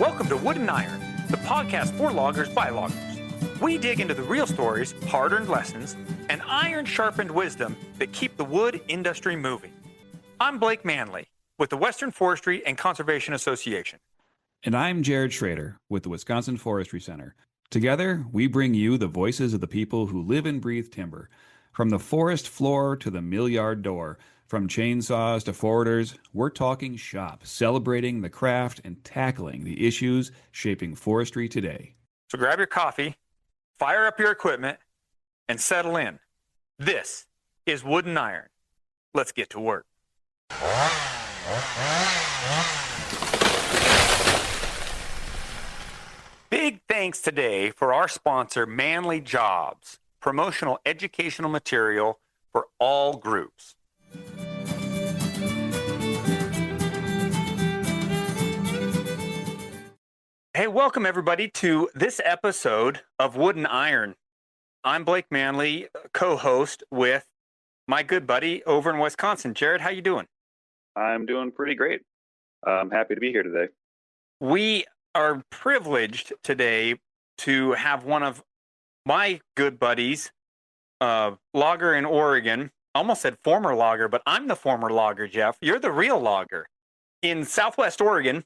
Welcome to Wood and Iron, the podcast for loggers by loggers. We dig into the real stories, hard-earned lessons, and iron-sharpened wisdom that keep the wood industry moving. I'm Blake Manley with the Western Forestry and Conservation Association. And I'm Jared Schrader with the Wisconsin Forestry Center. Together, we bring you the voices of the people who live and breathe timber. From the forest floor to the mill yard door, from chainsaws to forwarders, we're talking shop, celebrating the craft and tackling the issues shaping forestry today. So grab your coffee, fire up your equipment, and settle in. This is Wood and Iron. Let's get to work. Big thanks today for our sponsor, Manly Jobs, promotional educational material for all groups. Hey, welcome everybody to this episode of Wood and Iron. I'm Blake Manley, co-host with my good buddy over in Wisconsin. Jared, how you doing? I'm doing pretty great. I'm happy to be here today. We are privileged today to have one of my good buddies, logger in Oregon. Almost said former logger, but I'm the former logger, Jeff. You're the real logger in Southwest Oregon,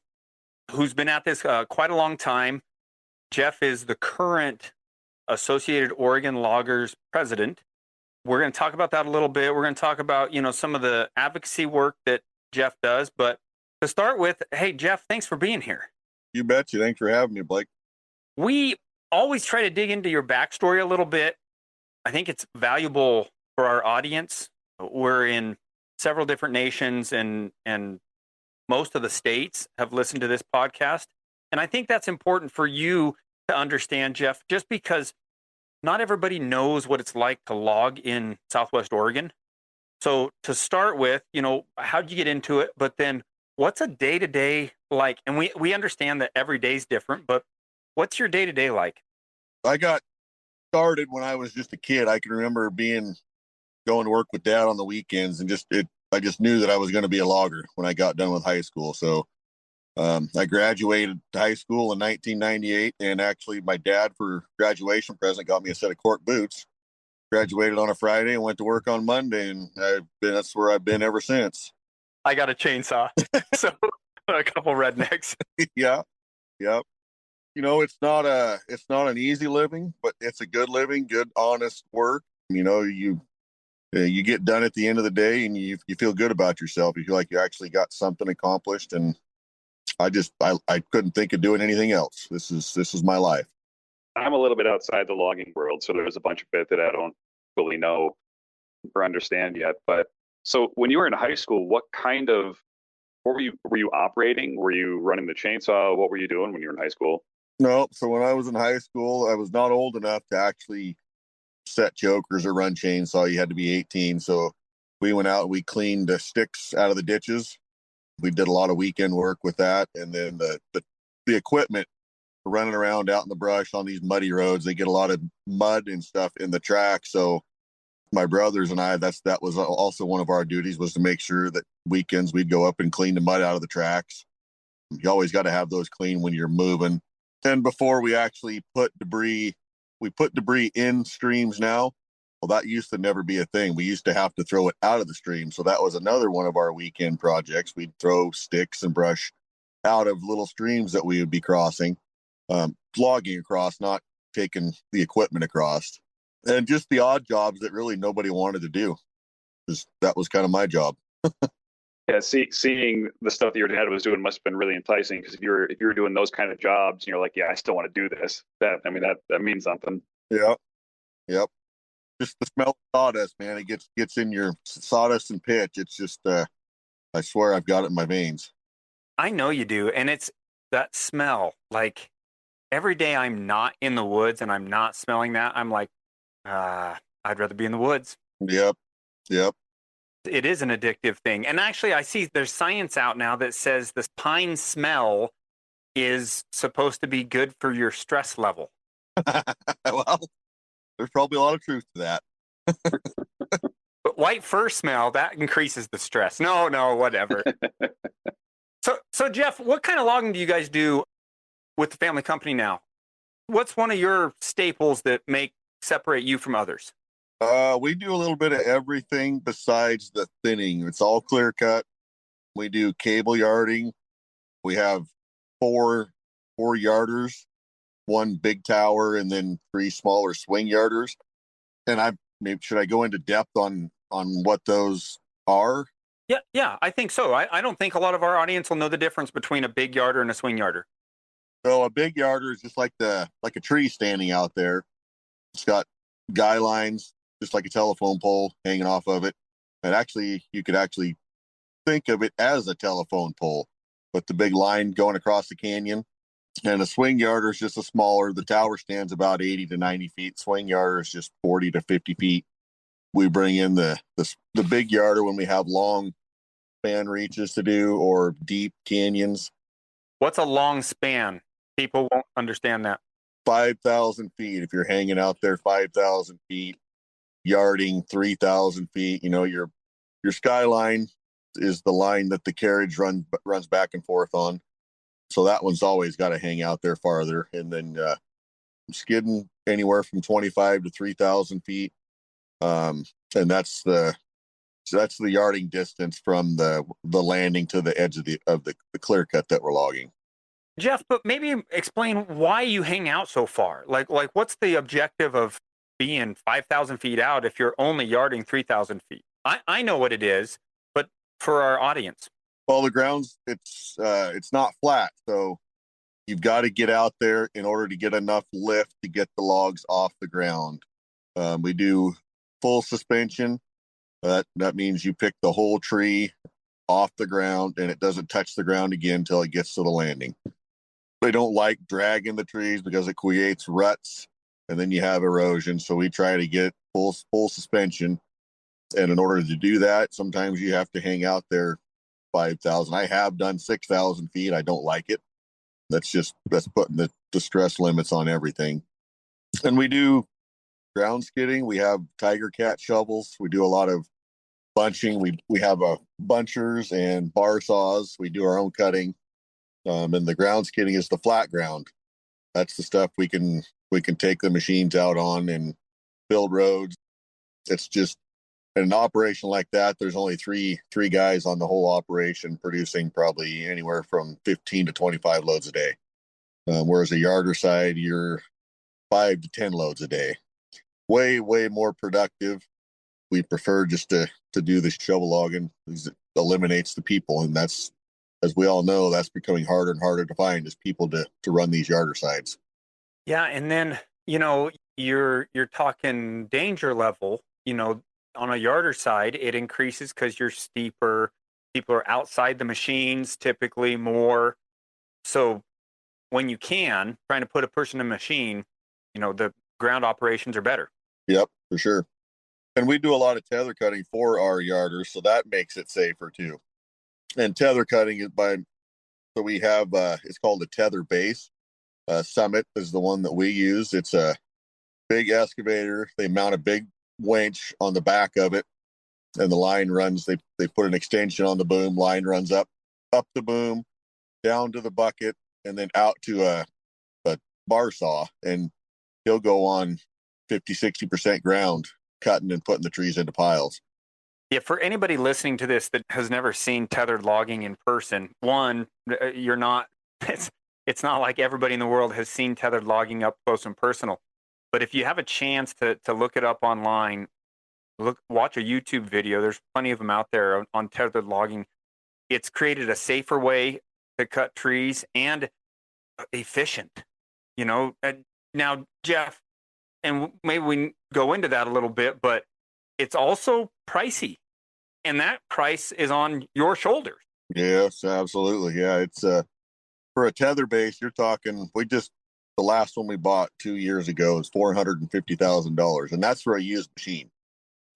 who's been at this quite a long time. Jeff is the current Associated Oregon Loggers president. We're going to talk about that a little bit. We're going to talk about, some of the advocacy work that Jeff does. But to start with, hey, Jeff, thanks for being here. You betcha. Thanks for having me, Blake. We always try to dig into your backstory a little bit. I think it's valuable for our audience. We're in several different nations and most of the states have listened to this podcast. And I think that's important for you to understand, Jeff, just because not everybody knows what it's like to log in Southwest Oregon. So to start with, how'd you get into it? But then what's a day-to-day like? And we understand that every day is different, but what's your day-to-day like? I got started when I was just a kid. I can remember going to work with Dad on the weekends, and I just knew that I was going to be a logger when I got done with high school. So I graduated high school in 1998, and actually my dad for graduation present got me a set of cork boots. Graduated on a Friday and went to work on Monday, and that's where I've been ever since. I got a chainsaw, so a couple rednecks. Yeah. It's not an easy living, but it's a good living, good, honest work. You get done at the end of the day and you feel good about yourself. You feel like you actually got something accomplished. And I couldn't think of doing anything else. This is my life. I'm a little bit outside the logging world, so there's a bunch of it that I don't fully know or understand yet. But so when you were in high school, what were you operating? Were you running the chainsaw? What were you doing when you were in high school? No. So when I was in high school, I was not old enough to actually set chokers or run chainsaw. You had to be 18. So we went out and we cleaned the sticks out of the ditches. We did a lot of weekend work with that. And then the equipment running around out in the brush on these muddy roads, they get a lot of mud and stuff in the track. So my brothers and I, that was also one of our duties, was to make sure that weekends we'd go up and clean the mud out of the tracks. You always got to have those clean when you're moving. And before we actually put debris in streams now. Well, that used to never be a thing. We used to have to throw it out of the stream. So that was another one of our weekend projects. We'd throw sticks and brush out of little streams that we would be crossing, logging across, not taking the equipment across. And just the odd jobs that really nobody wanted to do. That was kind of my job. Yeah, seeing the stuff that your dad was doing must have been really enticing, because if you're doing those kind of jobs and you're like, yeah, I still want to do this. That means something. Yeah. Yep. Just the smell of sawdust, man. It gets in your sawdust and pitch. It's just I swear I've got it in my veins. I know you do. And it's that smell. Like every day I'm not in the woods and I'm not smelling that, I'm like, I'd rather be in the woods. Yep. It is an addictive thing. And actually, I see there's science out now that says this pine smell is supposed to be good for your stress level. Well, there's probably a lot of truth to that. But white fur smell, that increases the stress. No, whatever. So Jeff, what kind of logging do you guys do with the family company now, what's one of your staples that separate you from others? We do a little bit of everything besides the thinning. It's all clear cut. We do cable yarding. We have four yarders, one big tower, and then three smaller swing yarders. And maybe should I go into depth on what those are? Yeah, I think so. I don't think a lot of our audience will know the difference between a big yarder and a swing yarder. So a big yarder is just like a tree standing out there. It's got guy lines, just like a telephone pole hanging off of it. And actually, you could actually think of it as a telephone pole, with the big line going across the canyon. And a swing yarder is just a smaller. The tower stands about 80 to 90 feet. Swing yarder is just 40 to 50 feet. We bring in the big yarder when we have long span reaches to do or deep canyons. What's a long span? People won't understand that. 5,000 feet. If you're hanging out there 5,000 feet, yarding 3,000 feet, your skyline is the line that the carriage runs back and forth on. So that one's always got to hang out there farther. And then skidding anywhere from 25 to 3,000 feet. And that's the yarding distance from the landing to the edge of the clear cut that we're logging. Jeff, but maybe explain why you hang out so far. Like what's the objective of being 5,000 feet out if you're only yarding 3,000 feet? I know what it is, but for our audience. Well, the ground's it's not flat, so you've got to get out there in order to get enough lift to get the logs off the ground. We do full suspension. That means you pick the whole tree off the ground and it doesn't touch the ground again until it gets to the landing. They don't like dragging the trees because it creates ruts and then you have erosion. So we try to get full suspension. And in order to do that, sometimes you have to hang out there 5,000. I have done 6,000 feet. I don't like it. That's putting the stress limits on everything. And we do ground skidding. We have tiger cat shovels. We do a lot of bunching. We have bunchers and bar saws. We do our own cutting. And the ground skidding is the flat ground. That's the stuff we can take the machines out on and build roads. It's just in an operation like that, there's only three guys on the whole operation producing probably anywhere from 15 to 25 loads a day. Whereas a yarder side, you're 5 to 10 loads a day. Way more productive. We prefer just to do the shovel logging. It eliminates the people, and that's, as we all know, that's becoming harder and harder to find is people to run these yarder sides. Yeah, and then you're talking danger level. On a yarder side, it increases because you're steeper. People are outside the machines typically more. So when you trying to put a person in a machine, the ground operations are better. Yep, for sure. And we do a lot of tether cutting for our yarders, so that makes it safer too. And tether cutting is so we have, it's called a tether base. Summit is the one that we use. It's a big excavator. They mount a big winch on the back of it, and the line runs. They put an extension on the boom. Line runs up the boom, down to the bucket, and then out to a bar saw. And he'll go on 50-60% ground, cutting and putting the trees into piles. Yeah, for anybody listening to this that has never seen tethered logging in person, one, you're not. It's not like everybody in the world has seen tethered logging up close and personal. But if you have a chance to look it up online, watch a YouTube video. There's plenty of them out there on tethered logging. It's created a safer way to cut trees and efficient. Now, Jeff, and maybe we go into that a little bit, but it's also pricey, and that price is on your shoulders. Yes, absolutely. Yeah, it's for a tether base. You're talking. The last one we bought 2 years ago is $450,000, and that's for a used machine.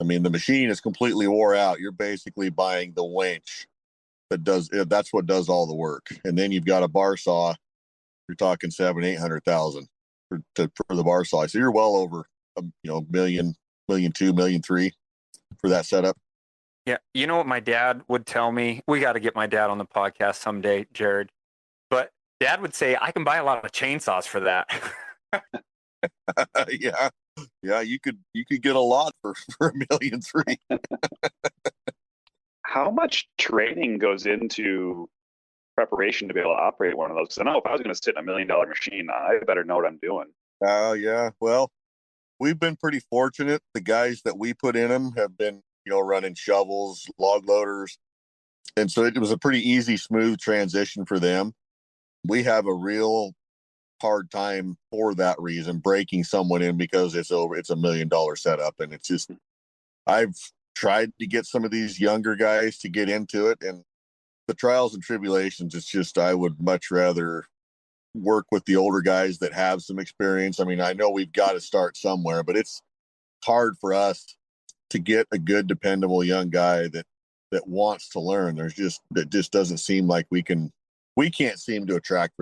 I mean, the machine is completely wore out. You're basically buying the winch that's what does all the work, and then you've got a bar saw. You're talking $700,000-800,000 for the bar saw. So you're well over $1.2 million, $1.3 million for that setup. Yeah, you know what my dad would tell me? We got to get my dad on the podcast someday, Jared. But Dad would say, I can buy a lot of chainsaws for that. Yeah. Yeah, you could get a lot for $1.3 million. How much training goes into preparation to be able to operate one of those? 'Cause I know if I was going to sit in $1 million machine, I better know what I'm doing. Yeah. Well, we've been pretty fortunate. The guys that we put in them have been, running shovels, log loaders. And so it was a pretty easy, smooth transition for them. We have a real hard time for that reason, breaking someone in because it's $1 million setup. And it's just, I've tried to get some of these younger guys to get into it, and the trials and tribulations, it's just, I would much rather work with the older guys that have some experience. I mean, I know we've got to start somewhere, but it's hard for us to get a good, dependable young guy that wants to learn. That just doesn't seem like we can't seem to attract.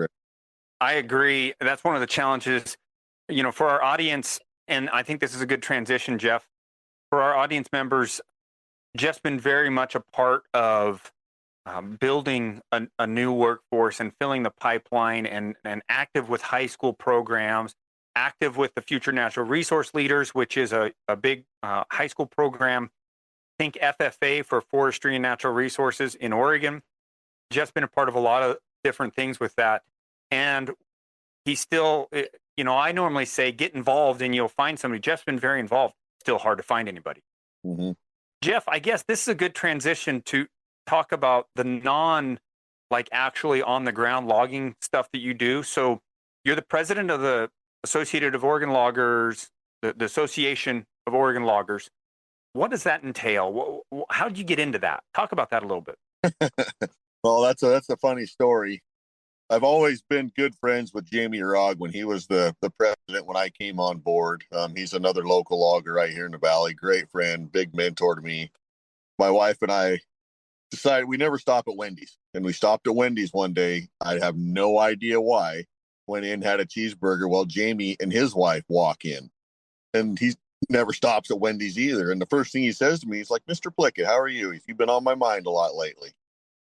I agree. That's one of the challenges, for our audience. And I think this is a good transition, Jeff. For our audience members, Jeff's been very much a part of building a new workforce and filling the pipeline, and active with high school programs, active with the Future Natural Resource Leaders, which is a big high school program. Think FFA for Forestry and Natural Resources in Oregon. Jeff's been a part of a lot of different things with that. And he's still, I normally say get involved and you'll find somebody. Jeff's been very involved. Still hard to find anybody. Mm-hmm. Jeff, I guess this is a good transition to talk about the actually on the ground logging stuff that you do. So you're the president of the Associated of Oregon Loggers, the Association of Oregon Loggers. What does that entail? How did you get into that? Talk about that a little bit. Well, that's a funny story. I've always been good friends with Jamie Arag when he was the president when I came on board. He's another local logger right here in the valley. Great friend, big mentor to me. My wife and I decided we never stop at Wendy's. And we stopped at Wendy's one day. I have no idea why. Went in, had a cheeseburger. Well, Jamie and his wife walk in. And he never stops at Wendy's either. And the first thing he says to me, he's like, Mr. Plikat, how are you? You've been on my mind a lot lately.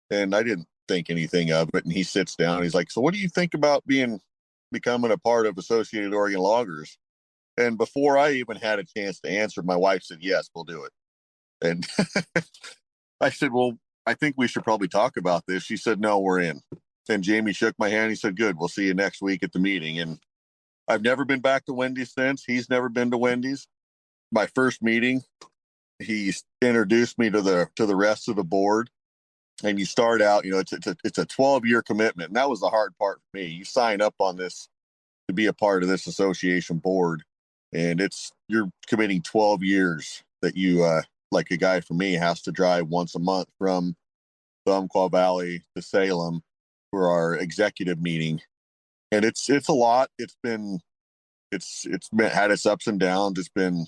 And I didn't think anything of it. And he sits down. He's like, so what do you think about becoming a part of Associated Oregon Loggers? And before I even had a chance to answer, my wife said, yes, we'll do it. And I said, well, I think we should probably talk about this. She said, no, we're in. And Jamie shook my hand. He said, good, we'll see you next week at the meeting. And I've never been back to Wendy's since. He's never been to Wendy's. My first meeting, he introduced me to the rest of the board. And you start out, it's a 12-year commitment. And that was the hard part for me. You sign up on this to be a part of this association board, and you're committing 12 years that you, like a guy for me, has to drive once a month from the Umpqua Valley to Salem for our executive meeting. And it's a lot. It's had its ups and downs. It's been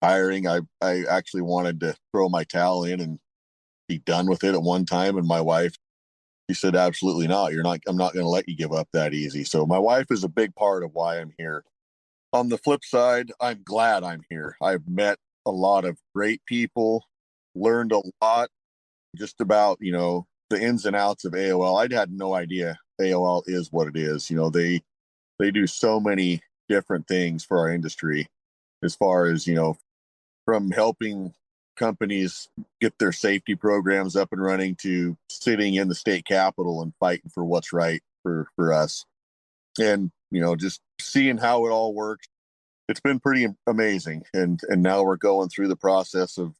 tiring. I actually wanted to throw my towel in and be done with it at one time. And my wife, she said, absolutely not. I'm not going to let you give up that easy. So my wife is a big part of why I'm here. On the flip side, I'm glad I'm here. I've met a lot of great people, learned a lot just about, the ins and outs of AOL. I had no idea AOL is what it is. They do so many different things for our industry as far as, from helping companies get their safety programs up and running to sitting in the state capitol and fighting for what's right for us. And, just seeing how it all works, it's been pretty amazing. And now we're going through the process of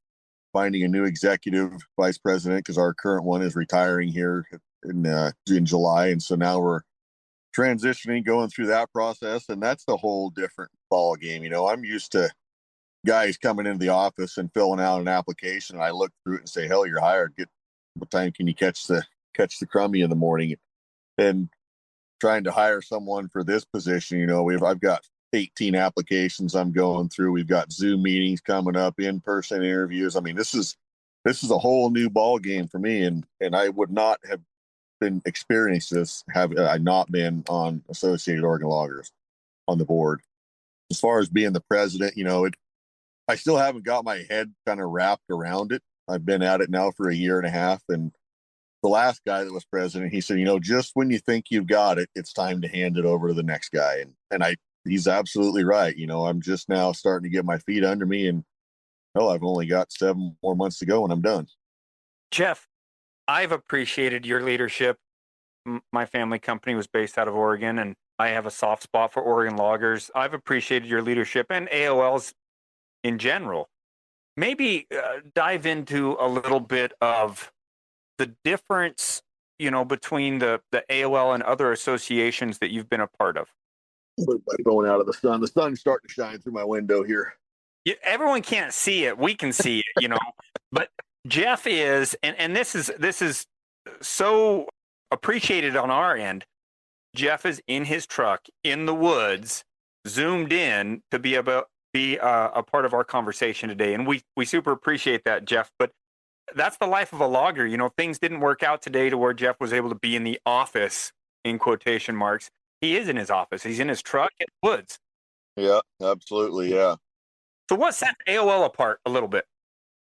finding a new executive vice president because our current one is retiring here in July. And so now we're transitioning, going through that process. And that's a whole different ball game. I'm used to guys coming into the office and filling out an application, and I look through it and say, hell, you're hired. What time can you catch the crummy in the morning? And trying to hire someone for this position, I've got 18 applications I'm going through. We've got Zoom meetings coming up, in-person interviews. I mean, this is a whole new ball game for me, and I would not have been experienced this had I not been on Associated Oregon Loggers on the board. As far as being the president, I still haven't got my head kind of wrapped around it. I've been at it now for a year and a half, and the last guy that was president, he said, just when you think you've got it, it's time to hand it over to the next guy. And he's absolutely right. I'm just now starting to get my feet under me, and I've only got 7 more months to go and I'm done. Jeff, I've appreciated your leadership. My family company was based out of Oregon, and I have a soft spot for Oregon loggers. I've appreciated your leadership and AOL's in general. Maybe dive into a little bit of the difference, between the AOL and other associations that you've been a part of. Going out of the sun. The sun's starting to shine through my window here. Everyone can't see it. We can see it, But Jeff is, and this is so appreciated on our end. Jeff is in his truck in the woods, zoomed in to be a part of our conversation today, and we super appreciate that, Jeff. But that's the life of a logger. Things didn't work out today to where Jeff was able to be in the office, in quotation marks. He is in his office. He's in his truck in the woods. Yeah, absolutely. Yeah. So what sets AOL apart a little bit?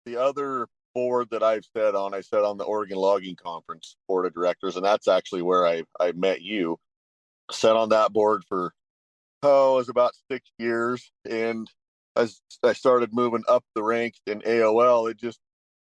The other board that I sat on the Oregon Logging Conference board of directors, and that's actually where I met you. Sat on that board for, it was about 6 years. And as I started moving up the ranks in AOL,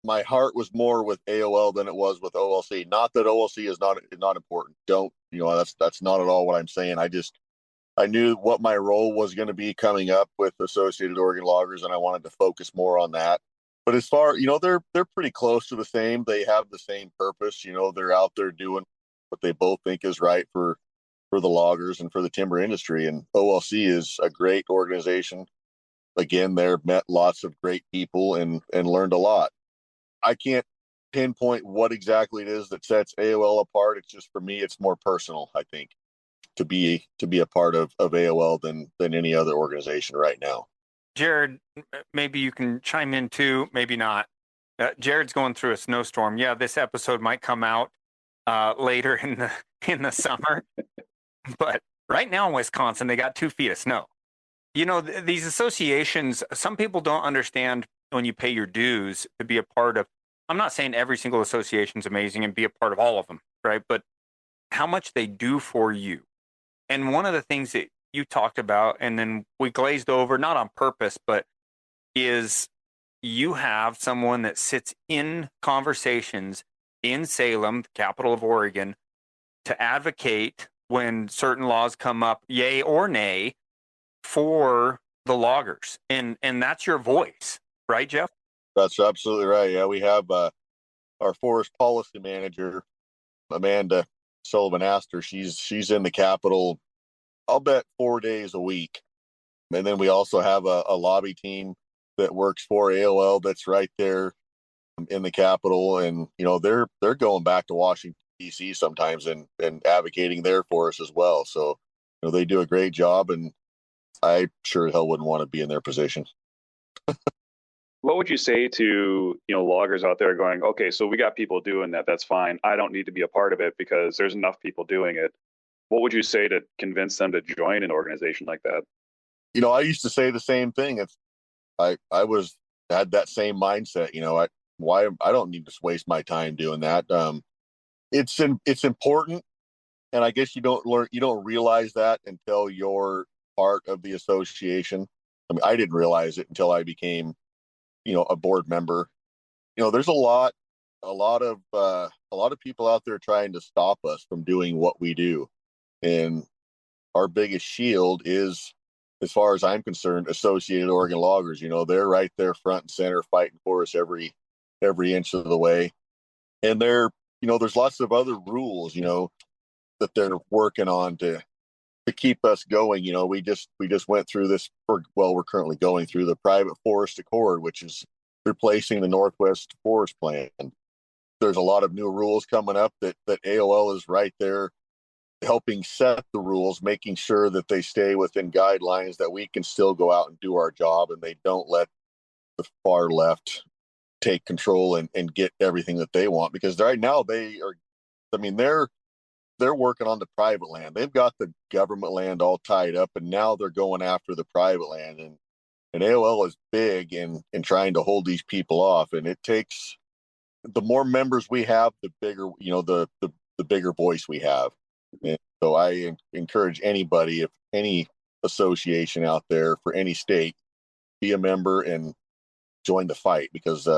my heart was more with AOL than it was with OLC. Not that OLC is not important. That's not at all what I'm saying. I knew what my role was going to be coming up with Associated Oregon Loggers, and I wanted to focus more on that. But as far, they're pretty close to the same. They have the same purpose. They're out there doing what they both think is right for the loggers and for the timber industry. And OLC is a great organization. Again, there met lots of great people and learned a lot. I can't pinpoint what exactly it is that sets AOL apart. It's just, for me, it's more personal, I think, to be a part of AOL than any other organization right now. Jared, maybe you can chime in too, maybe not. Jared's going through a snowstorm. Yeah, this episode might come out later in the summer, but right now in Wisconsin, they got 2 feet of snow. These associations, some people don't understand when you pay your dues to be a part of. I'm not saying every single association is amazing and be a part of all of them, right? But how much they do for you. And one of the things that you talked about, and then we glazed over, not on purpose, but is you have someone that sits in conversations in Salem, the capital of Oregon, to advocate when certain laws come up, yay or nay, for the loggers. And that's your voice, right, Jeff? That's absolutely right. Yeah, we have our forest policy manager, Amanda Sullivan Astor. She's in the Capitol, I'll bet 4 days a week. And then we also have a lobby team that works for AOL that's right there in the Capitol. And, they're going back to Washington, D.C. sometimes and advocating there for us as well. So, they do a great job, and I sure as hell wouldn't want to be in their position. What would you say to, loggers out there going, okay, so we got people doing that. That's fine. I don't need to be a part of it because there's enough people doing it. What would you say to convince them to join an organization like that? I used to say the same thing. I had that same mindset. I don't need to waste my time doing that. It's important, and I guess you don't realize that until you're part of the association. I mean, I didn't realize it until I became, a board member. There's a lot of people out there trying to stop us from doing what we do. And our biggest shield is, as far as I'm concerned, Associated Oregon Loggers. They're right there front and center fighting for us every inch of the way. And there's lots of other rules, that they're working on to keep us going. We just went through this, we're currently going through the private forest accord, which is replacing the Northwest Forest Plan. There's a lot of new rules coming up that AOL is right there helping set the rules, making sure that they stay within guidelines, that we can still go out and do our job, and they don't let the far left take control and get everything that they want. Because right now they're working on the private land. They've got the government land all tied up, and now they're going after the private land. And AOL is big in trying to hold these people off. And it takes the more members we have, the bigger, the bigger voice we have. And so I encourage anybody, if any association out there for any state, be a member and join the fight, because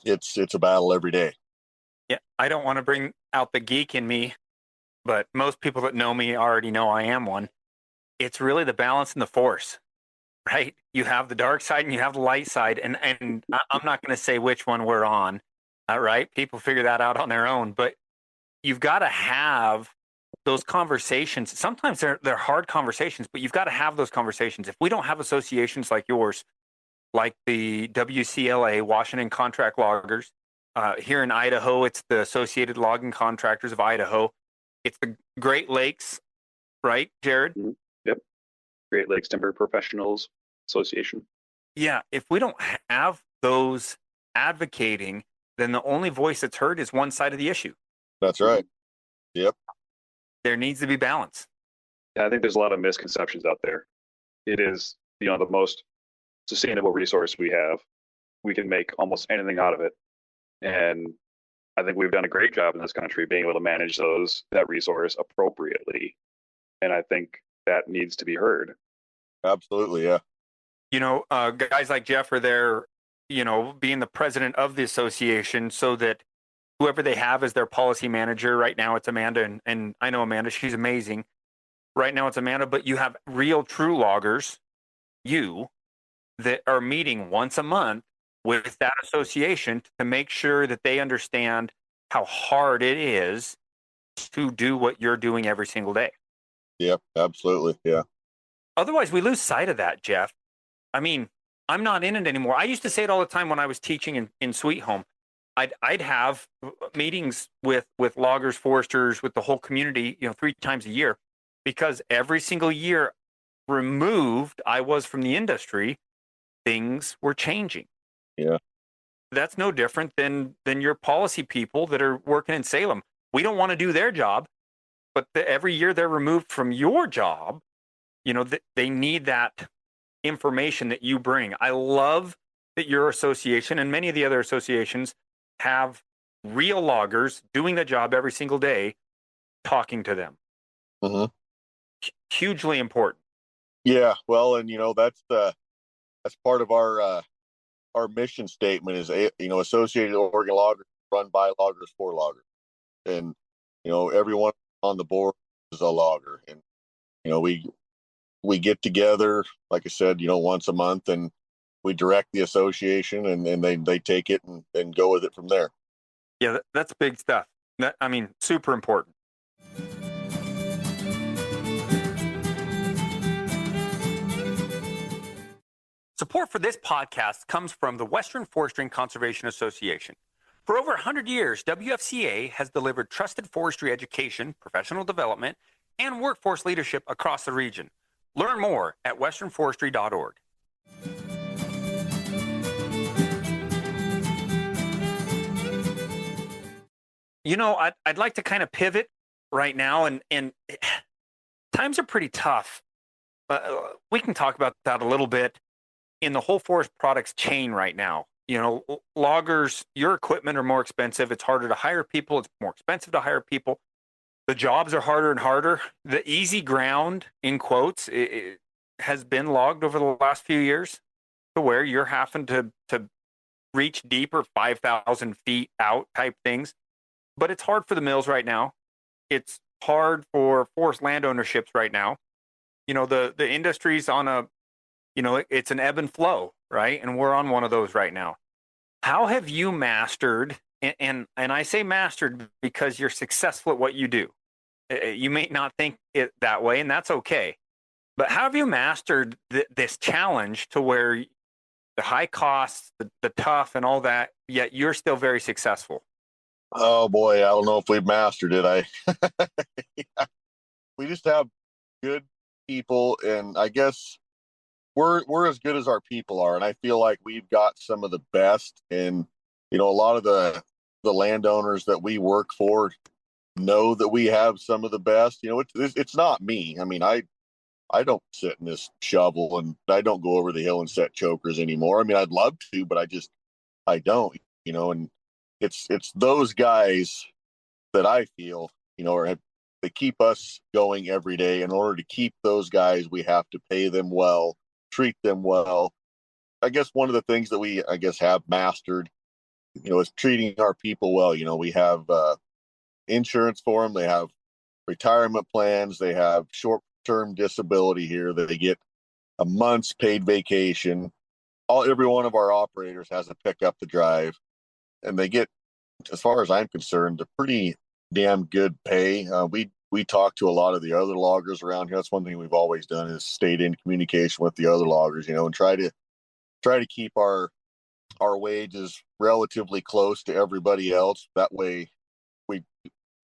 it's a battle every day. Yeah, I don't want to bring out the geek in me, but most people that know me already know I am one. It's really the balance and the force, right? You have the dark side and you have the light side, and I'm not going to say which one we're on, right? People figure that out on their own, but you've got to have those conversations. Sometimes they're hard conversations, but you've got to have those conversations. If we don't have associations like yours, like the WCLA, Washington Contract Loggers, here in Idaho, it's the Associated Logging Contractors of Idaho. It's the Great Lakes, right, Jared? Mm-hmm. Yep. Great Lakes Timber Professionals Association. Yeah. If we don't have those advocating, then the only voice that's heard is one side of the issue. That's right. Yep. There needs to be balance. Yeah, I think there's a lot of misconceptions out there. It is, the most sustainable resource we have. We can make almost anything out of it. And I think we've done a great job in this country being able to manage that resource appropriately. And I think that needs to be heard. Absolutely. Yeah. Guys like Jeff are there, being the president of the association, so that whoever they have as their policy manager, right now it's Amanda, and I know Amanda, she's amazing. Right now it's Amanda, but you have real true loggers, that are meeting once a month with that association to make sure that they understand how hard it is to do what you're doing every single day. Yep, absolutely. Yeah. Otherwise, we lose sight of that, Jeff. I mean, I'm not in it anymore. I used to say it all the time when I was teaching in Sweet Home. I'd have meetings with loggers, foresters, with the whole community, 3 times a year, because every single year removed I was from the industry, things were changing. Yeah. That's no different than your policy people that are working in Salem. We don't want to do their job, but every year they're removed from your job. They need that information that you bring. I love that your association and many of the other associations have real loggers doing the job every single day, talking to them. Mm-hmm. Hugely important. Yeah. Well, and that's part of our mission statement is, Associated Oregon Loggers, run by loggers for loggers. And, everyone on the board is a logger. And, we get together, like I said, once a month, and we direct the association, and they take it and go with it from there. Yeah, that's big stuff. Super important. Support for this podcast comes from the Western Forestry and Conservation Association. For over 100 years, WFCA has delivered trusted forestry education, professional development, and workforce leadership across the region. Learn more at westernforestry.org. I'd like to kind of pivot right now, and times are pretty tough. We can talk about that a little bit in the whole forest products chain right now. Loggers, your equipment are more expensive. It's harder to hire people. It's more expensive to hire people. The jobs are harder and harder. The easy ground, in quotes, it has been logged over the last few years, to where you're having to reach deeper, 5,000 feet out type things. But it's hard for the mills right now. It's hard for forest land ownerships right now. The industry's on it's an ebb and flow, right? And we're on one of those right now. How have you mastered, and I say mastered because you're successful at what you do. You may not think it that way, and that's okay. But how have you mastered this challenge to where the high costs, the tough, and all that, yet you're still very successful? Oh boy, I don't know if we've mastered it. Yeah. We just have good people, and I guess we're as good as our people are, and I feel like we've got some of the best. And a lot of the landowners that we work for know that we have some of the best. It's not me. I don't sit in this shovel, and I don't go over the hill and set chokers anymore. I'd love to, but I don't. And it's those guys that I feel, they keep us going every day. In order to keep those guys, we have to pay them well, treat them well. I guess one of the things that we, have mastered, is treating our people well. We have insurance for them. They have retirement plans. They have short-term disability here. They get a month's paid vacation. Every one of our operators has a pickup to drive, and they get, as far as I'm concerned, a pretty damn good pay. We talk to a lot of the other loggers around here. That's one thing we've always done, is stayed in communication with the other loggers, and try to keep our wages relatively close to everybody else. That way,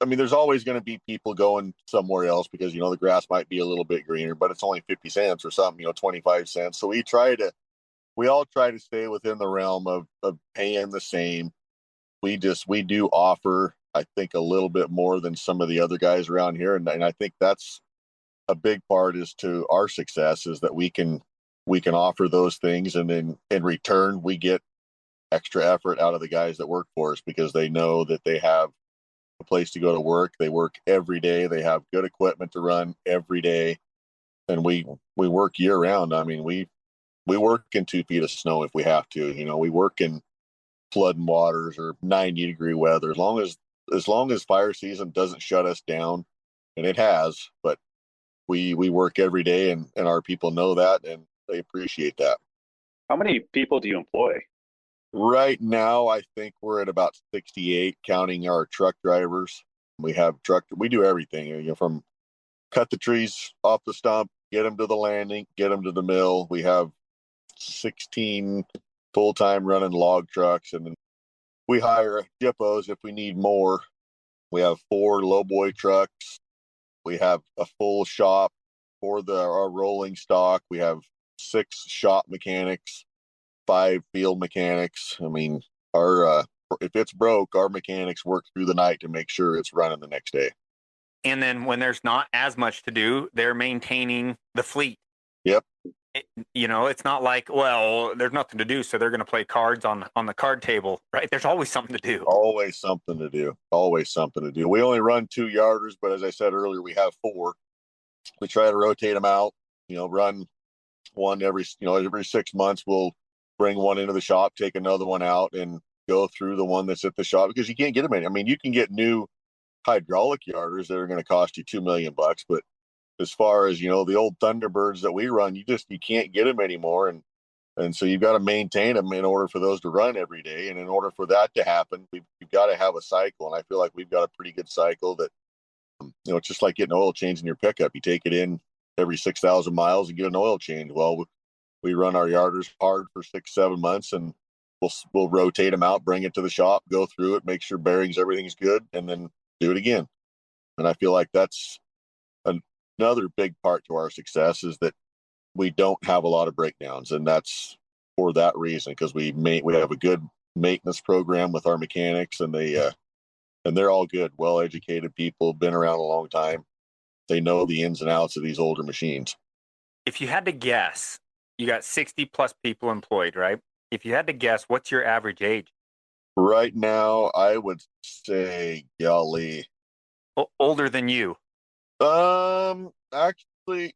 there's always going to be people going somewhere else because the grass might be a little bit greener, but it's only 50 cents or something, 25 cents. So we all try to stay within the realm of paying the same. We do offer, I think, a little bit more than some of the other guys around here, and I think that's a big part is to our success, is that we can offer those things, and then in return we get extra effort out of the guys that work for us because they know that they have a place to go to work. They work every day. They have good equipment to run every day, and we work year round. We work in 2 feet of snow if we have to. We work in flooding waters or 90-degree weather, as long as fire season doesn't shut us down, and it has. But we work every day, and our people know that, and they appreciate that. How many people do you employ? Right now, I think we're at about 68, counting our truck drivers. We do everything, from cut the trees off the stump, get them to the landing, get them to the mill. We have 16 full-time running log trucks, and then we hire dippos if we need more. We have 4 lowboy trucks. We have a full shop for our rolling stock. We have 6 shop mechanics, 5 field mechanics. Our if it's broke, our mechanics work through the night to make sure it's running the next day. And then when there's not as much to do, they're maintaining the fleet. Yep. It's not like, well, there's nothing to do, so they're going to play cards on the card table, right? There's always something to do. Always something to do. Always something to do. We only run 2 yarders, but as I said earlier, we have 4. We try to rotate them out. Run one every 6 months. We'll bring one into the shop, take another one out, and go through the one that's at the shop because you can't get them any. You can get new hydraulic yarders that are going to cost you $2 million, but as far as the old Thunderbirds that we run, you can't get them anymore, and so you've got to maintain them in order for those to run every day. And in order for that to happen, we've got to have a cycle, and I feel like we've got a pretty good cycle that it's just like getting oil change in your pickup. You take it in every 6,000 miles and get an oil change. Well, we run our yarders hard for 6-7 months, and we'll rotate them out, bring it to the shop, go through it, make sure bearings, everything's good, and then do it again. And I feel like that's another big part to our success, is that we don't have a lot of breakdowns, and that's for that reason, because we have a good maintenance program with our mechanics, and they're all good, well-educated people, been around a long time. They know the ins and outs of these older machines. If you had to guess, you got 60 plus people employed, right? If you had to guess, what's your average age? Right now, I would say, golly, older than you. Actually,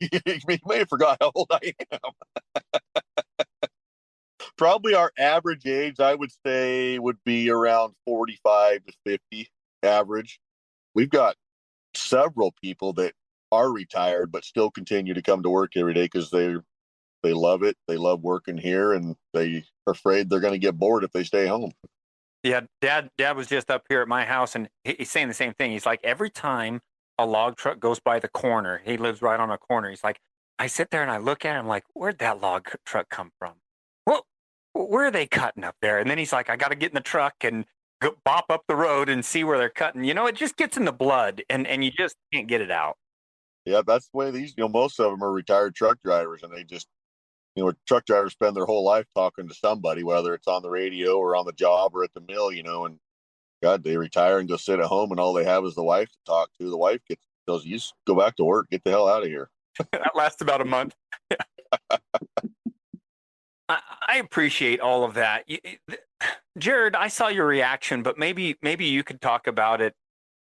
you may have forgot how old I am. Probably our average age, I would say, would be around 45 to 50 average. We've got several people that are retired but still continue to come to work every day because they love it. They love working here, and they are afraid they're going to get bored if they stay home. Yeah, Dad was just up here at my house, and he's saying the same thing. He's like, every time a log truck goes by the corner, he lives right on a corner. He's like, I sit there and I look at him like, where'd that log truck come from? Well, where are they cutting up there? And then he's like, I got to get in the truck and go bop up the road and see where they're cutting. It just gets in the blood, and you just can't get it out. Yeah, that's the way these, most of them are retired truck drivers, and they just, truck drivers spend their whole life talking to somebody, whether it's on the radio or on the job or at the mill, and God, they retire and go sit at home, and all they have is the wife to talk to. The wife goes, you just go back to work, get the hell out of here. That lasts about a month. I appreciate all of that. Jared, I saw your reaction, but maybe you could talk about it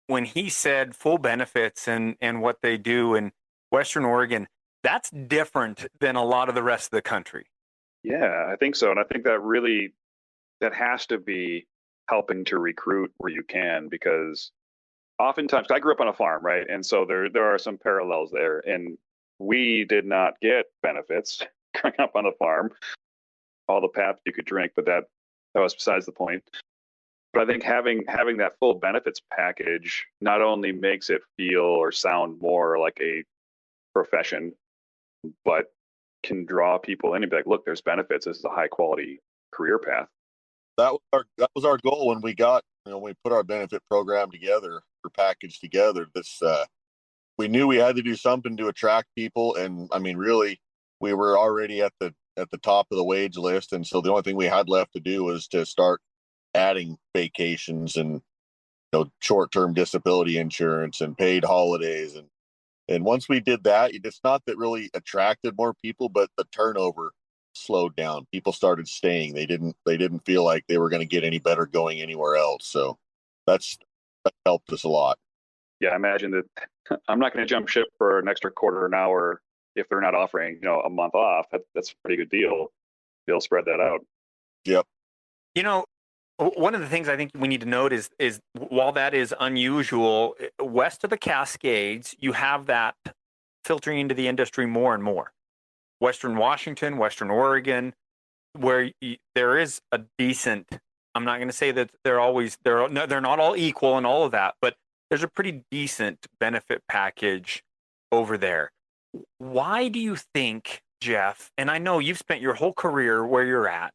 when he said full benefits and what they do in Western Oregon. That's different than a lot of the rest of the country. Yeah, I think so. And I think that has to be helping to recruit where you can, because oftentimes I grew up on a farm, right? And so there are some parallels there. And we did not get benefits growing up on a farm, all the pap you could drink, but that was besides the point. But I think having that full benefits package not only makes it feel or sound more like a profession, but can draw people in and be like, look, there's benefits. This is a high quality career path. That was our goal when we got, when we put our benefit program together or package together. We knew we had to do something to attract people, and I mean, really, we were already at the top of the wage list, and so the only thing we had left to do was to start adding vacations and short-term disability insurance and paid holidays, and once we did that, it's not that really attracted more people, but the turnover slowed down. People started staying. They didn't feel like they were going to get any better going anywhere else. So that helped us a lot. Yeah, I imagine that I'm not going to jump ship for an extra quarter an hour if they're not offering, a month off. That's a pretty good deal. They'll spread that out. Yep. You know, one of the things I think we need to note is while that is unusual, west of the Cascades, you have that filtering into the industry more and more. Western Washington, Western Oregon, where there is a decent. I'm not going to say that they're not all equal and all of that, but there's a pretty decent benefit package over there. Why do you think, Jeff? And I know you've spent your whole career where you're at.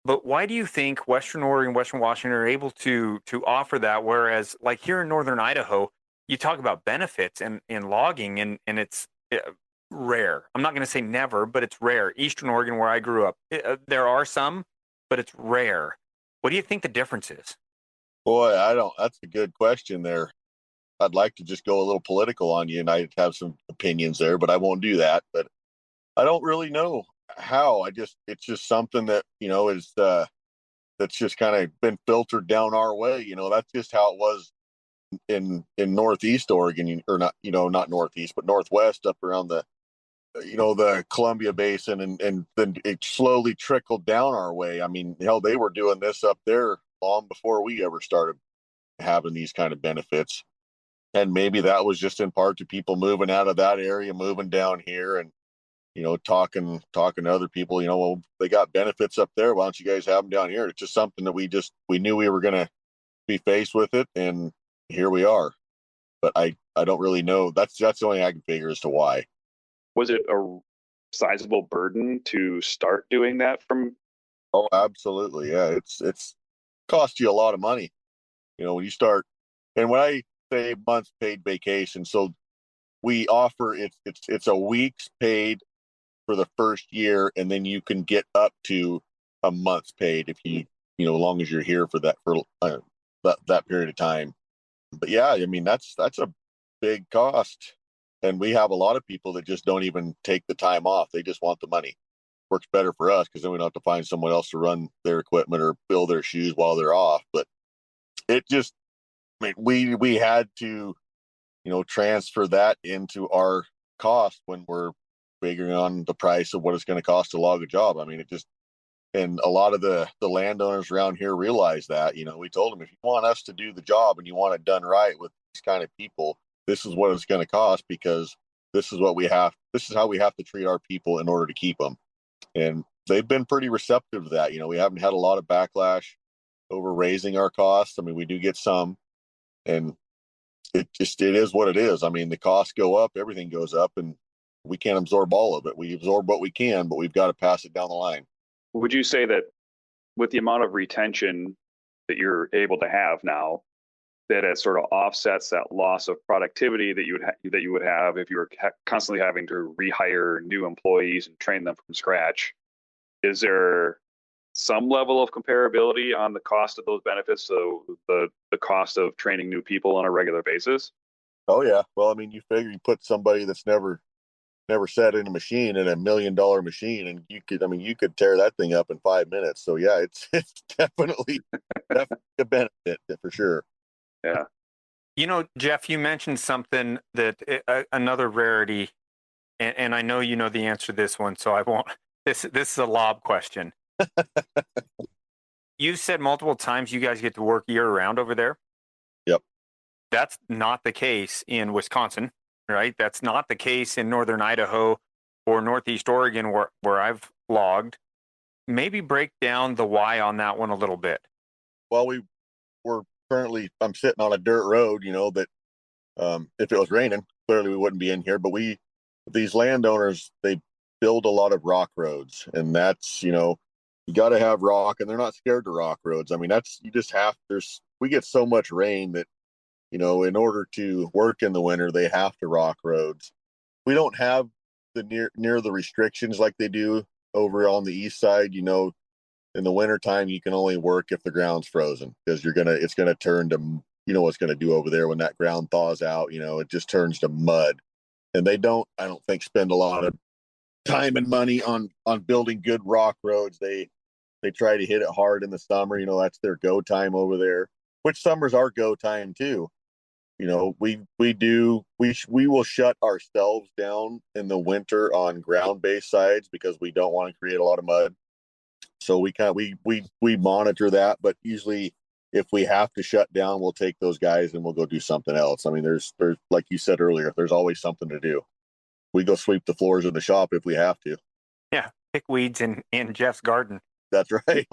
But why do you think Western Oregon, Western Washington are able to offer that, whereas like here in Northern Idaho, you talk about benefits and logging, and it's rare. I'm not going to say never, but it's rare. Eastern Oregon, where I grew up, there are some, but it's rare. What do you think the difference is? Boy, I don't. That's a good question there. I'd like to just go a little political on you, and I have some opinions there, but I won't do that. But I don't really know how. It's just something that is that's just kind of been filtered down our way. That's just how it was in Northeast Oregon, or not, not Northeast, but Northwest, up around the Columbia Basin, and then it slowly trickled down our way. I mean, hell, they were doing this up there long before we ever started having these kind of benefits. And maybe that was just in part to people moving out of that area, moving down here, and talking to other people. Well, they got benefits up there. Why don't you guys have them down here? It's just something that we knew we were going to be faced with it, and here we are. But I don't really know. That's the only I can figure as to why. Was it a sizable burden to start doing that from? Oh, absolutely. Yeah, it's cost you a lot of money. When you start, and when I say months paid vacation, so we offer it's a week's paid for the first year, and then you can get up to a month's paid if as long as you're here for that period of time. But yeah, I mean that's a big cost, and we have a lot of people that just don't even take the time off. They just want the money. Works better for us because then we don't have to find someone else to run their equipment or fill their shoes while they're off. But it just, I mean, we had to transfer that into our cost when we're figuring on the price of what it's going to cost to log a job. I mean, and a lot of the landowners around here realize that. We told them, if you want us to do the job and you want it done right with these kind of people, this is what it's going to cost, because this is how we have to treat our people in order to keep them. And they've been pretty receptive to that. We haven't had a lot of backlash over raising our costs. I mean, we do get some, and it is what it is. I mean, the costs go up, everything goes up, and we can't absorb all of it. We absorb what we can, but we've got to pass it down the line. Would you say that with the amount of retention that you're able to have now, that it sort of offsets that loss of productivity that you would have if you were constantly having to rehire new employees and train them from scratch? Is there some level of comparability on the cost of those benefits, so the cost of training new people on a regular basis? Oh yeah. Well, I mean, you figure you put somebody that's never never sat in a machine, in $1 million machine, and you could tear that thing up in 5 minutes. So yeah, it's definitely a benefit for sure. Yeah. Jeff, you mentioned something that another rarity, and I know you know the answer to this one, so I won't. This is a lob question. You've said multiple times you guys get to work year round over there. Yep. That's not the case in Wisconsin, right? That's not the case in northern Idaho or northeast Oregon where I've logged. Maybe break down the why on that one a little bit. Well, I'm sitting on a dirt road, that if it was raining, clearly we wouldn't be in here. But these landowners, they build a lot of rock roads, and that's, you got to have rock, and they're not scared to rock roads. I mean, we get so much rain that, in order to work in the winter, they have to rock roads. We don't have the near the restrictions like they do over on the east side. In the wintertime, you can only work if the ground's frozen, because it's gonna turn to, what's gonna do over there when that ground thaws out. It just turns to mud. And I don't think, spend a lot of time and money on building good rock roads. They try to hit it hard in the summer. That's their go time over there, which summer's our go time too. We will shut ourselves down in the winter on ground based sides because we don't want to create a lot of mud. So we monitor that, but usually if we have to shut down, we'll take those guys and we'll go do something else. I mean, there's like you said earlier, there's always something to do. We go sweep the floors in the shop if we have to. Yeah, pick weeds in Jeff's garden. That's right.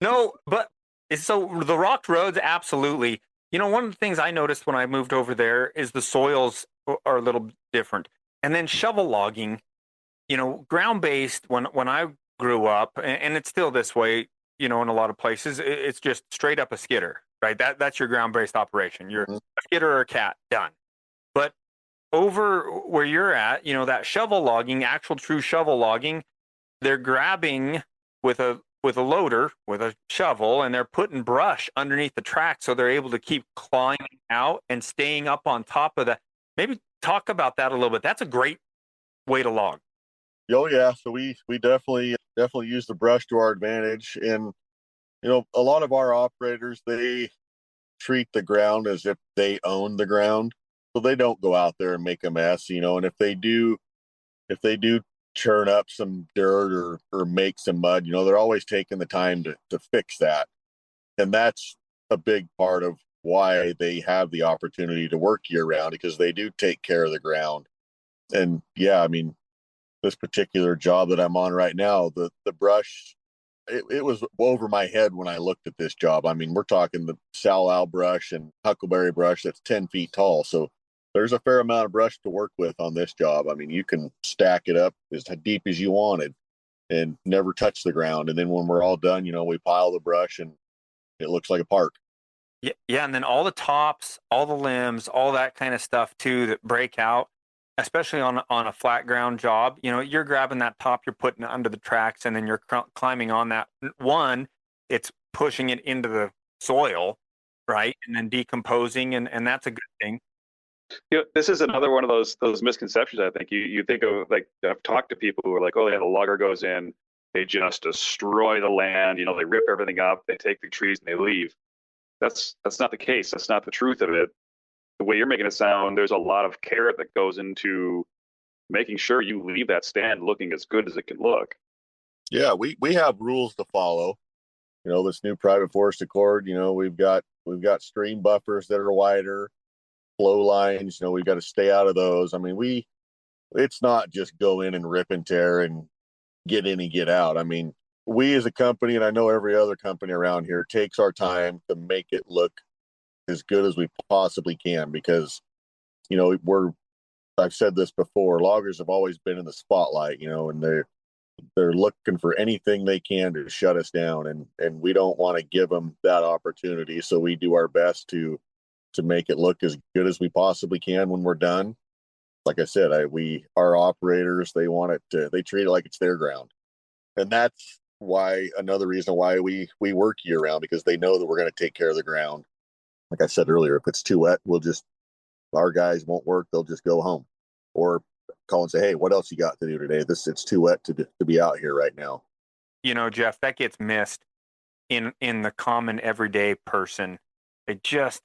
No, but so the rocked roads, absolutely. One of the things I noticed when I moved over there is the soils are a little different. And then shovel logging, ground based, when I grew up, and it's still this way, in a lot of places, it's just straight up a skidder, right? That's your ground based operation. You're a skidder or a cat, done. But over where you're at, that shovel logging, actual true shovel logging, they're grabbing with a loader, with a shovel, and they're putting brush underneath the track so they're able to keep climbing out and staying up on top of that. Maybe talk about that a little bit. That's a great way to log. Oh yeah, so we definitely use the brush to our advantage. And a lot of our operators, they treat the ground as if they own the ground, so they don't go out there and make a mess. And if they do churn up some dirt or make some mud, they're always taking the time to fix that. And that's a big part of why they have the opportunity to work year round, because they do take care of the ground. And yeah, I mean, this particular job that I'm on right now, the brush, it was over my head when I looked at this job. I mean, we're talking the salal brush and huckleberry brush that's 10 feet tall. So there's a fair amount of brush to work with on this job. I mean, you can stack it up as deep as you wanted and never touch the ground. And then when we're all done, we pile the brush and it looks like a park. Yeah, and then all the tops, all the limbs, all that kind of stuff too that break out, especially on a flat ground job. You're grabbing that top, you're putting it under the tracks, and then you're climbing on that one. It's pushing it into the soil, right, and then decomposing, and that's a good thing. This is another one of those misconceptions. I think you think of, like, I've talked to people who are like, oh yeah, the logger goes in, they just destroy the land, they rip everything up, they take the trees and they leave. That's not the case. That's not the truth of it. The way you're making it sound, there's a lot of care that goes into making sure you leave that stand looking as good as it can look. Yeah, we have rules to follow. This new private forest accord, we've got stream buffers that are wider, flow lines, we've got to stay out of those. I mean, it's not just go in and rip and tear and get in and get out. I mean, we as a company, and I know every other company around here, takes our time to make it look as good as we possibly can, because I've said this before, loggers have always been in the spotlight, and they're looking for anything they can to shut us down, and we don't want to give them that opportunity. So we do our best to make it look as good as we possibly can when we're done. Like I said, our operators, they treat it like it's their ground. And that's another reason why we work year round, because they know that we're going to take care of the ground. Like I said earlier, if it's too wet, our guys won't work. They'll just go home. Or call and say, hey, what else you got to do today? It's too wet to be out here right now. Jeff, that gets missed in the common everyday person. They just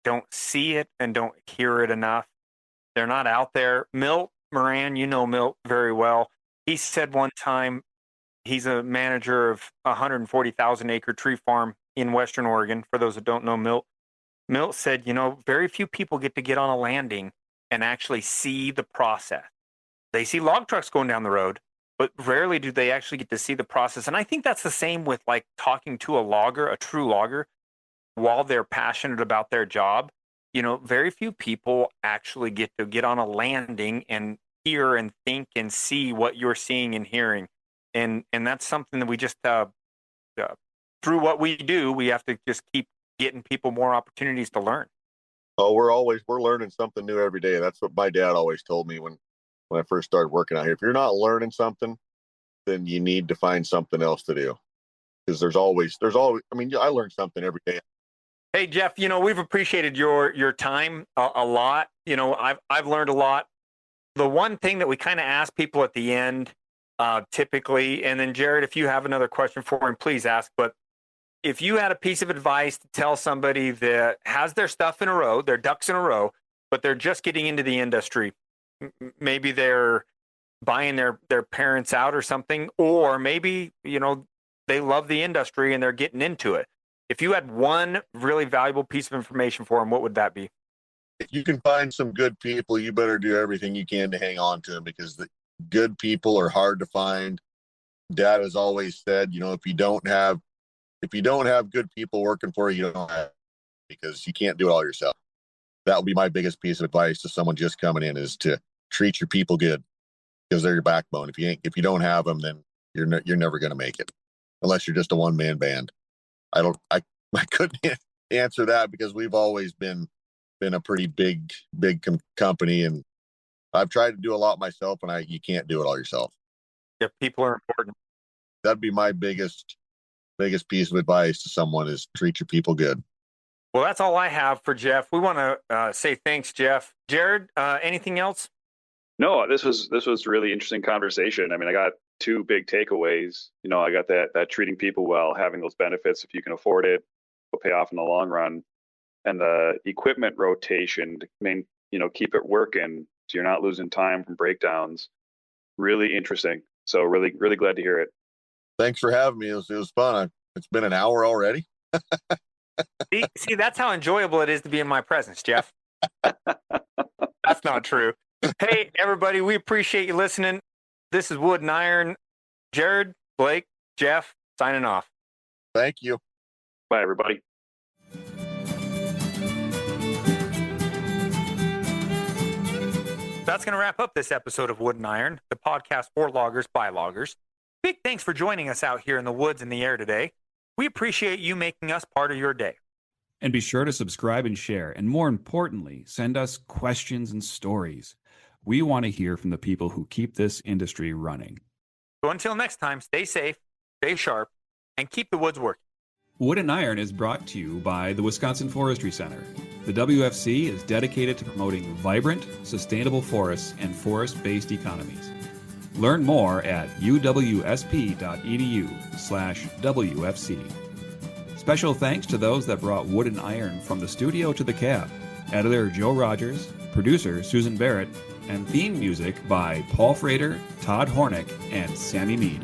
don't see it and don't hear it enough. They're not out there. Milt Moran, Milt very well. He said one time, he's a manager of a 140,000 acre tree farm in Western Oregon. For those that don't know Milt said, very few people get to get on a landing and actually see the process. They see log trucks going down the road, but rarely do they actually get to see the process. And I think that's the same with like talking to a true logger, while they're passionate about their job. Very few people actually get to get on a landing and hear and think and see what you're seeing and hearing. And that's something that we just, through what we do, we have to just keep getting people more opportunities to learn. Oh, we're learning something new every day. That's what my dad always told me when I first started working out here. If you're not learning something, then you need to find something else to do. Because there's always, I learn something every day. Hey, Jeff, we've appreciated your time a lot. I've learned a lot. The one thing that we kind of ask people at the end, typically, and then Jared, if you have another question for him, please ask. But if you had a piece of advice to tell somebody that has their stuff in a row, their ducks in a row, but they're just getting into the industry, maybe they're buying their parents out or something, or maybe, they love the industry and they're getting into it. If you had one really valuable piece of information for them, what would that be? If you can find some good people, you better do everything you can to hang on to them, because the good people are hard to find. Dad has always said, if you don't have good people working for you, you don't have, because you can't do it all yourself. That would be my biggest piece of advice to someone just coming in, is to treat your people good, because they're your backbone. If you don't have them, then you're never going to make it, unless you're just a one-man band. I couldn't answer that, because we've always been a pretty big company, and I've tried to do a lot myself, and you can't do it all yourself. Yeah, people are important. That'd be my biggest piece of advice to someone, is treat your people good. Well, that's all I have for Jeff. We want to say thanks, Jeff. Jared, anything else? No, this was really interesting conversation. I mean, I got two big takeaways. I got that treating people well, having those benefits, if you can afford it, will pay off in the long run, and the equipment rotation to keep it working so you're not losing time from breakdowns. Really interesting. So really, really glad to hear it. Thanks for having me. It was fun. It's been an hour already. See, that's how enjoyable it is to be in my presence, Jeff. That's not true. Hey, everybody, we appreciate you listening. This is Wood and Iron. Jared, Blake, Jeff, signing off. Thank you. Bye, everybody. That's going to wrap up this episode of Wood and Iron, the podcast for loggers by loggers. Big thanks for joining us out here in the woods and the air today. We appreciate you making us part of your day. And be sure to subscribe and share. And more importantly, send us questions and stories. We want to hear from the people who keep this industry running. So until next time, stay safe, stay sharp, and keep the woods working. Wood and Iron is brought to you by the Wisconsin Forestry Center. The WFC is dedicated to promoting vibrant, sustainable forests and forest-based economies. Learn more at uwsp.edu/WFC. Special thanks to those that brought Wood and Iron from the studio to the cab. Editor Joe Rogers, producer Susan Barrett, and theme music by Paul Frater, Todd Hornick, and Sammy Mead.